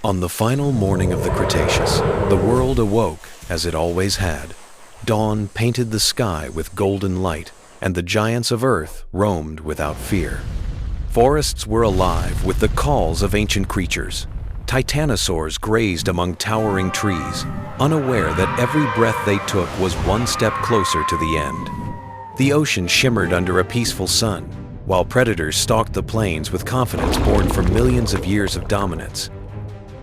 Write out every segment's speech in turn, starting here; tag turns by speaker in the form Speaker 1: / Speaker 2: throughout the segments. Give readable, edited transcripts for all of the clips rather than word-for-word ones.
Speaker 1: On the final morning of the Cretaceous, the world awoke as it always had. Dawn painted the sky with golden light, and the giants of Earth roamed without fear. Forests were alive with the calls of ancient creatures. Titanosaurs grazed among towering trees, unaware that every breath they took was one step closer to the end. The ocean shimmered under a peaceful sun, while predators stalked the plains with confidence born from millions of years of dominance.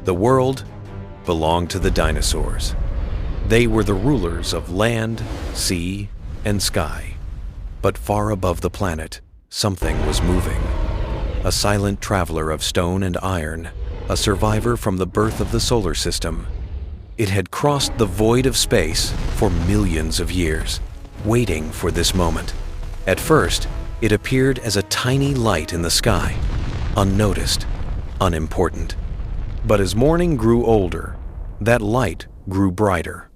Speaker 1: The world belonged to the dinosaurs. They were the rulers of land, sea, and sky. But far above the planet, something was moving. A silent traveler of stone and iron, a survivor from the birth of the solar system. It had crossed the void of space for millions of years, waiting for this moment. At first, it appeared as a tiny light in the sky, unnoticed, unimportant. But as morning grew older, that light grew brighter.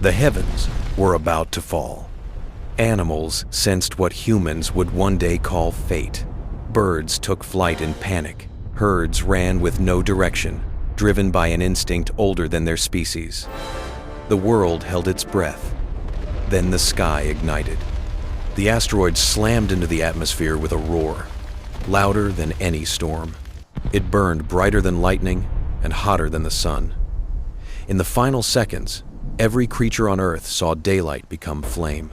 Speaker 1: The heavens were about to fall. Animals sensed what humans would one day call fate. Birds took flight in panic. Herds ran with no direction, driven by an instinct older than their species. The world held its breath. Then the sky ignited. The asteroid slammed into the atmosphere with a roar, louder than any storm. It burned brighter than lightning and hotter than the sun. In the final seconds, every creature on Earth saw daylight become flame.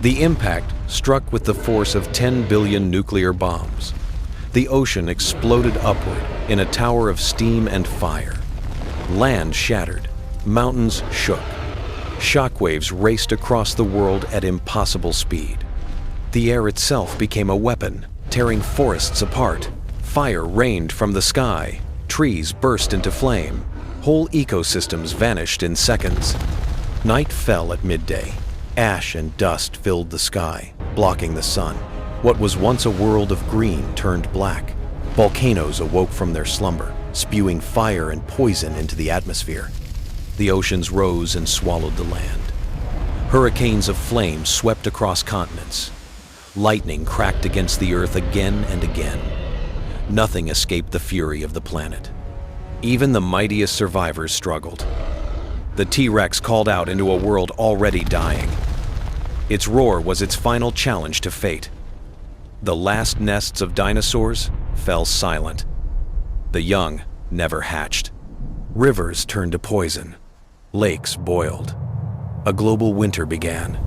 Speaker 1: The impact struck with the force of 10 billion nuclear bombs. The ocean exploded upward in a tower of steam and fire. Land shattered, mountains shook. Shockwaves raced across the world at impossible speed. The air itself became a weapon, tearing forests apart. Fire rained from the sky. Trees burst into flame. Whole ecosystems vanished in seconds. Night fell at midday. Ash and dust filled the sky, blocking the sun. What was once a world of green turned black. Volcanoes awoke from their slumber, spewing fire and poison into the atmosphere. The oceans rose and swallowed the land. Hurricanes of flame swept across continents. Lightning cracked against the earth again and again. Nothing escaped the fury of the planet. Even the mightiest survivors struggled. The T-Rex called out into a world already dying. Its roar was its final challenge to fate. The last nests of dinosaurs fell silent. The young never hatched. Rivers turned to poison. Lakes boiled. A global winter began,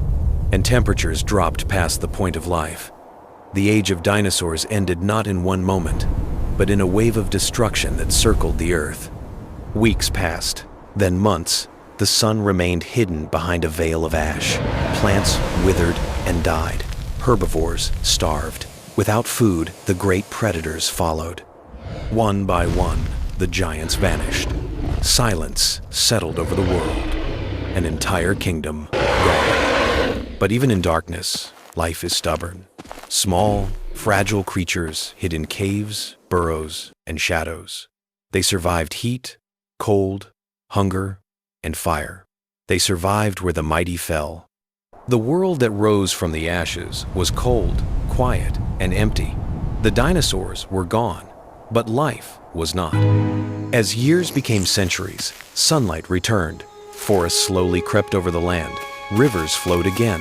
Speaker 1: and temperatures dropped past the point of life. The age of dinosaurs ended not in one moment, but in a wave of destruction that circled the Earth. Weeks passed, then months. The sun remained hidden behind a veil of ash. Plants withered and died. Herbivores starved. Without food, the great predators followed. One by one, the giants vanished. Silence settled over the world. An entire kingdom gone. But even in darkness, life is stubborn. Small, fragile creatures hid in caves, burrows, and shadows. They survived heat, cold, hunger, and fire. They survived where the mighty fell. The world that rose from the ashes was cold, quiet, and empty. The dinosaurs were gone, but life was not. As years became centuries, sunlight returned. Forests slowly crept over the land. Rivers flowed again.